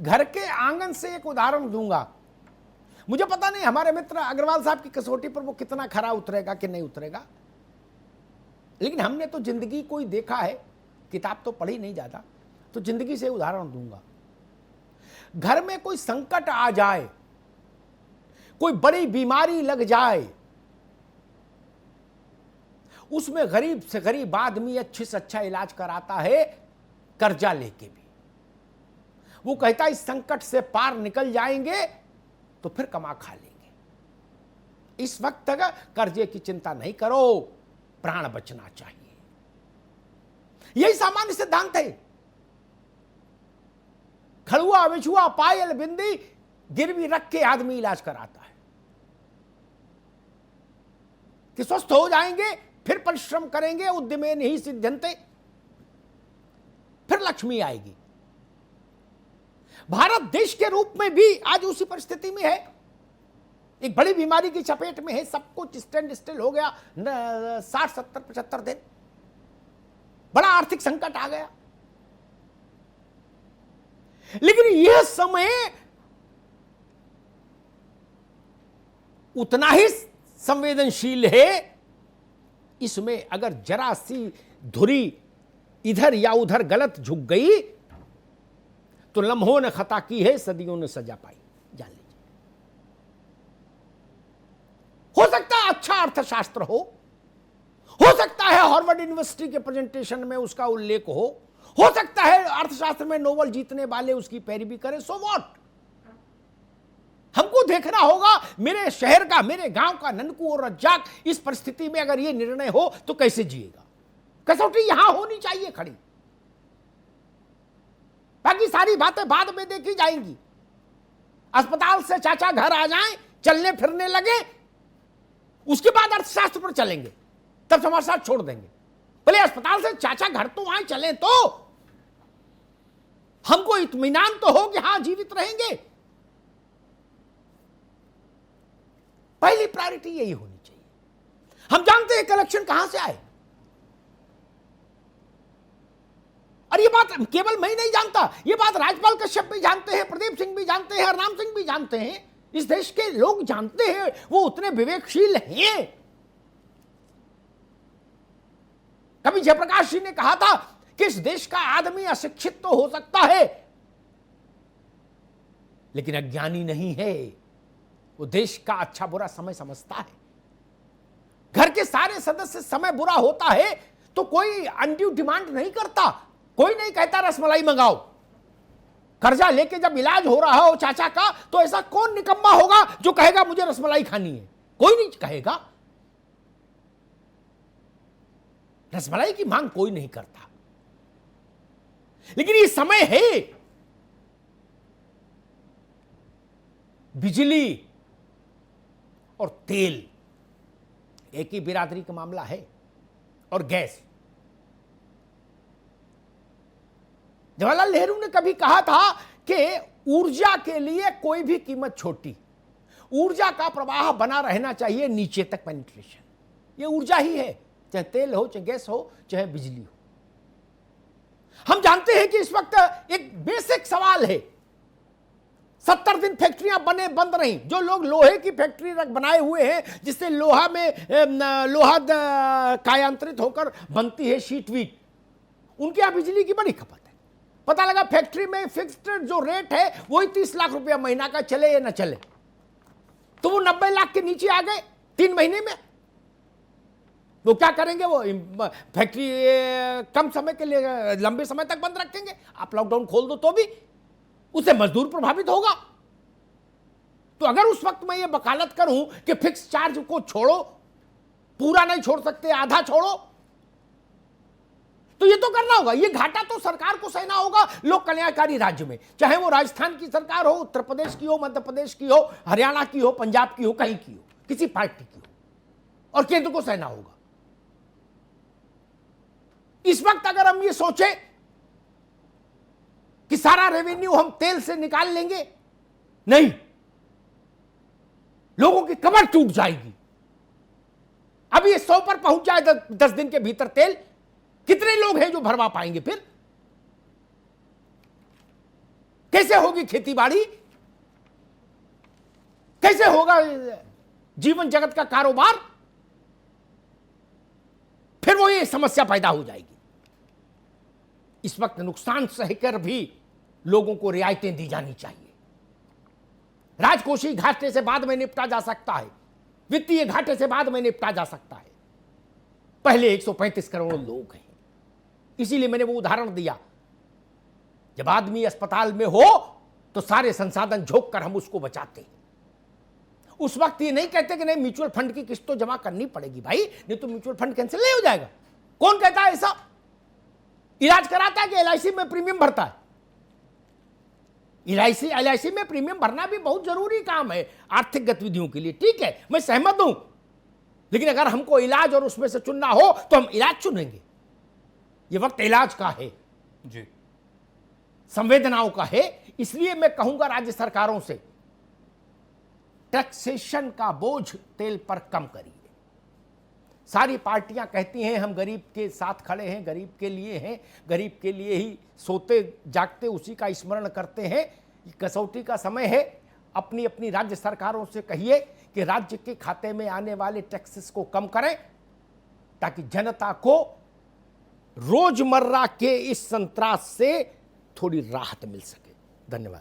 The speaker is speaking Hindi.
घर के आंगन से एक उदाहरण दूंगा। मुझे पता नहीं हमारे मित्र अग्रवाल साहब की कसौटी पर वो कितना खरा उतरेगा कि नहीं उतरेगा, लेकिन हमने तो जिंदगी कोई देखा है, किताब तो पढ़ी नहीं जाता, तो जिंदगी से उदाहरण दूंगा। घर में कोई संकट आ जाए, कोई बड़ी बीमारी लग जाए, उसमें गरीब से गरीब आदमी अच्छे से अच्छा इलाज कराता है, कर्जा लेके भी। वो कहता है इस संकट से पार निकल जाएंगे तो फिर कमा खा लेंगे। इस वक्त तक कर्जे की चिंता नहीं करो, प्राण बचना चाहिए। यही सामान्य सिद्धांत है। खड़ुआ बिछुआ पायल बिंदी गिरवी रख के आदमी इलाज कराता है कि स्वस्थ हो जाएंगे, फिर परिश्रम करेंगे, उद्यमे नहीं सिद्ध्यन्ते, फिर लक्ष्मी आएगी। भारत देश के रूप में भी आज उसी परिस्थिति में है, एक बड़ी बीमारी की चपेट में है, सब कुछ स्टैंड स्टिल हो गया, 60 70 75 दिन, बड़ा आर्थिक संकट आ गया। लेकिन यह समय उतना ही संवेदनशील है, इसमें अगर जरा सी धुरी इधर या उधर गलत झुक गई तो लम्हों ने खता की है, सदियों ने सजा पाई। जान लीजिए, हो सकता है अच्छा अर्थशास्त्र हो सकता है हार्वर्ड यूनिवर्सिटी के प्रेजेंटेशन में उसका उल्लेख हो सकता है अर्थशास्त्र में नोबेल जीतने वाले उसकी पैरवी करें, सो व्हाट। हमको देखना होगा मेरे शहर का, मेरे गांव का ननकू और रज्जाक इस परिस्थिति में अगर यह निर्णय हो तो कैसे जिएगा। कसौटी यहां होनी चाहिए खड़ी, बाकी सारी बातें बाद में देखी जाएंगी। अस्पताल से चाचा घर आ जाएं, चलने फिरने लगे, उसके बाद अर्थशास्त्र पर चलेंगे, तब समाजशास्त्र छोड़ देंगे। पहले अस्पताल से चाचा घर तो आए, चलें तो हमको इत्मीनान तो हो कि हां जीवित रहेंगे। पहली प्रायोरिटी यही होनी चाहिए। हम जानते हैं कलेक्शन कहां से आए, और ये बात केवल मैं ही नहीं जानता, ये बात राजपाल कश्यप भी जानते हैं, प्रदीप सिंह भी जानते हैं, हरनाम सिंह भी जानते हैं, इस देश के लोग जानते हैं, वो उतने विवेकशील हैं। कभी जयप्रकाश जी ने कहा था कि इस देश का आदमी अशिक्षित तो हो सकता है लेकिन अज्ञानी नहीं है, वो देश का अच्छा बुरा समय समझता है। घर के सारे सदस्य समय बुरा होता है तो कोई अनड्यू डिमांड नहीं करता, कोई नहीं कहता रसमलाई मंगाओ। कर्जा लेके जब इलाज हो रहा हो चाचा का, तो ऐसा कौन निकम्मा होगा जो कहेगा मुझे रसमलाई खानी है? कोई नहीं कहेगा। रसमलाई की मांग कोई नहीं करता। लेकिन ये समय है, बिजली और तेल एक ही बिरादरी का मामला है, और गैस। जवाहरलाल नेहरू ने कभी कहा था कि ऊर्जा के लिए कोई भी कीमत छोटी, ऊर्जा का प्रवाह बना रहना चाहिए नीचे तक पेनिट्रेशन। ये ऊर्जा ही है, चाहे तेल हो, चाहे गैस हो, चाहे बिजली हो। हम जानते हैं कि इस वक्त एक बेसिक सवाल है, 70 दिन फैक्ट्रियां बंद रही। जो लोग लोहे की फैक्ट्री बनाए हुए हैं जिससे लोहा कायांतरित होकर बनती है शीट वीट, उनके यहां बिजली की बड़ी खपत है। पता लगा फैक्ट्री में फिक्स्ड जो रेट है वही 30 लाख रुपया महीना का, चले या ना चले, तो वो 90 लाख के नीचे आ गए 3 महीने में। वो क्या करेंगे? वो फैक्ट्री कम समय के लिए लंबे समय तक बंद रखेंगे। आप लॉकडाउन खोल दो तो भी उससे मजदूर प्रभावित होगा। तो अगर उस वक्त मैं ये वकालत करूं कि फिक्स चार्ज को छोड़ो, पूरा नहीं छोड़ सकते, आधा छोड़ो, तो ये तो करना होगा। ये घाटा तो सरकार को सहना होगा लोक कल्याणकारी राज्य में, चाहे वो राजस्थान की सरकार हो, उत्तर प्रदेश की हो, मध्य प्रदेश की हो, हरियाणा की हो, पंजाब की हो, कहीं की हो, किसी पार्टी की हो, और केंद्र को सहना होगा। इस वक्त अगर हम ये सोचे कि सारा रेवेन्यू हम तेल से निकाल लेंगे, नहीं, लोगों की कमर टूट जाएगी। अब ये 100 पर पहुंच जाए 10 दिन के भीतर तेल, कितने लोग हैं जो भरवा पाएंगे? फिर कैसे होगी खेती बाड़ी, कैसे होगा जीवन जगत का कारोबार? फिर वो ये समस्या पैदा हो जाएगी। इस वक्त नुकसान सहकर भी लोगों को रियायतें दी जानी चाहिए। राजकोषीय घाटे से बाद में निपटा जा सकता है, वित्तीय घाटे से बाद में निपटा जा सकता है। पहले 135 करोड़ लोग हैं, इसीलिए मैंने वो उदाहरण दिया। जब आदमी अस्पताल में हो तो सारे संसाधन झोंक कर हम उसको बचाते हैं। उस वक्त ये नहीं कहते कि नहीं म्यूचुअल फंड की किस्त तो जमा करनी पड़ेगी भाई, नहीं तो म्यूचुअल फंड कैंसिल नहीं हो जाएगा। कौन कहता है ऐसा? इलाज कराता है कि एलआईसी में प्रीमियम भरता है? एलआईसी में प्रीमियम भरना भी बहुत जरूरी काम है आर्थिक गतिविधियों के लिए, ठीक है, मैं सहमत हूं। लेकिन अगर हमको इलाज और उसमें से चुनना हो तो हम इलाज चुनेंगे। ये वक्त इलाज का है जी, संवेदनाओं का है। इसलिए मैं कहूंगा राज्य सरकारों से टैक्सेशन का बोझ तेल पर कम करिए। सारी पार्टियां कहती हैं हम गरीब के साथ खड़े हैं, गरीब के लिए हैं, गरीब के लिए ही सोते जागते उसी का स्मरण करते हैं। ये कसौटी का समय है। अपनी अपनी राज्य सरकारों से कहिए कि राज्य के खाते में आने वाले टैक्सेस को कम करें, ताकि जनता को रोजमर्रा के इस संत्रास से थोड़ी राहत मिल सके। धन्यवाद।